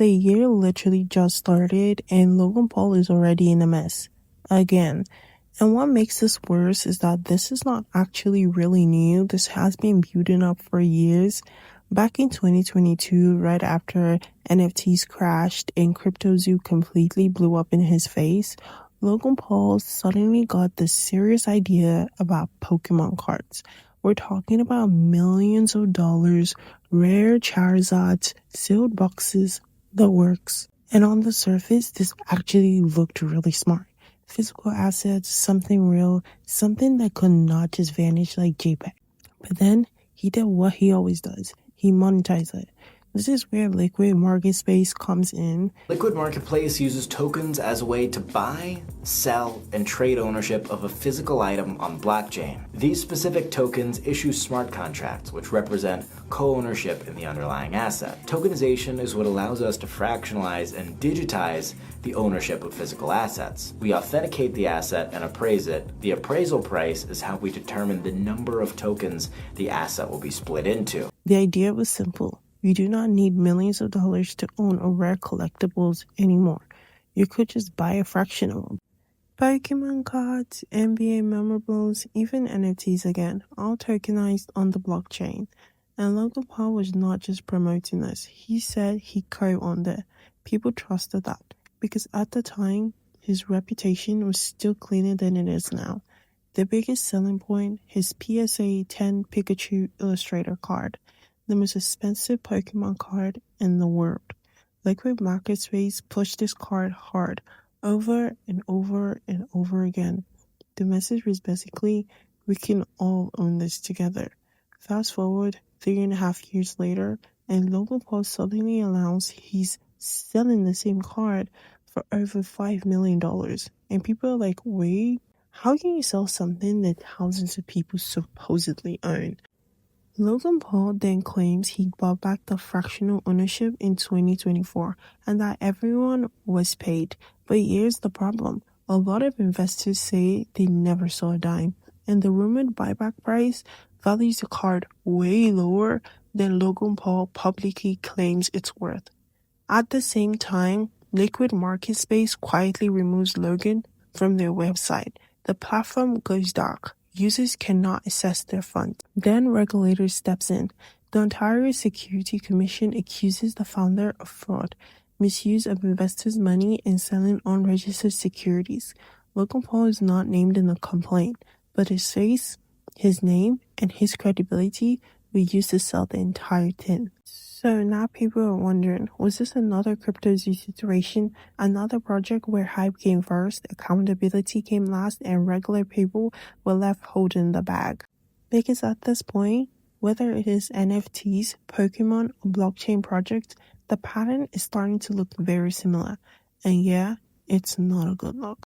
The year literally just started and Logan Paul is already in a mess. Again. And what makes this worse is that this is not actually really new. This has been building up for years. Back in 2022, right after NFTs crashed and Crypto Zoo completely blew up in his face, Logan Paul suddenly got this serious idea about Pokémon cards. We're talking about millions of dollars, rare Charizards, sealed boxes, the works. And on the surface, this actually looked really smart. Physical assets, something real, something that could not just vanish like JPEG. But then he did what he always does. He monetized it. This is where liquid marketplace comes in. Liquid Marketplace uses tokens as a way to buy, sell, and trade ownership of a physical item on blockchain. These specific tokens issue smart contracts, which represent co-ownership in the underlying asset. Tokenization is what allows us to fractionalize and digitize the ownership of physical assets. We authenticate the asset and appraise it. The appraisal price is how we determine the number of tokens the asset will be split into. The idea was simple. You do not need millions of dollars to own a rare collectibles anymore. You could just buy a fraction of them. Pokémon cards, NBA memorables, even NFTs again, all tokenized on the blockchain. And Logan Paul was not just promoting this. He said he co-owned it. People trusted that because at the time, his reputation was still cleaner than it is now. The biggest selling point, his PSA 10 Pikachu Illustrator card. The most expensive Pokemon card in the world. Liquid Marketplace pushed this card hard, over and over and over again. The message was basically, we can all own this together. Fast forward 3.5 years later, and Logan Paul suddenly announced he's selling the same card for over $5 million. And people are like, wait, how can you sell something that thousands of people supposedly own? Logan Paul then claims he bought back the fractional ownership in 2024 and that everyone was paid. But here's the problem. A lot of investors say they never saw a dime, and the rumored buyback price values the card way lower than Logan Paul publicly claims it's worth. At the same time, Liquid Marketplace quietly removes Logan from their website. The platform goes dark. Users cannot access their funds. Then regulators steps in. The Ontario Security Commission accuses the founder of fraud, misuse of investors' money, and selling unregistered securities. Logan Paul is not named in the complaint, but his face, his name, and his credibility were used to sell the entire thing. So now people are wondering, was this another Crypto Zoo situation? Another project where hype came first, accountability came last, and regular people were left holding the bag? Because at this point, whether it is NFTs, Pokemon, or blockchain projects, the pattern is starting to look very similar. And yeah, it's not a good look.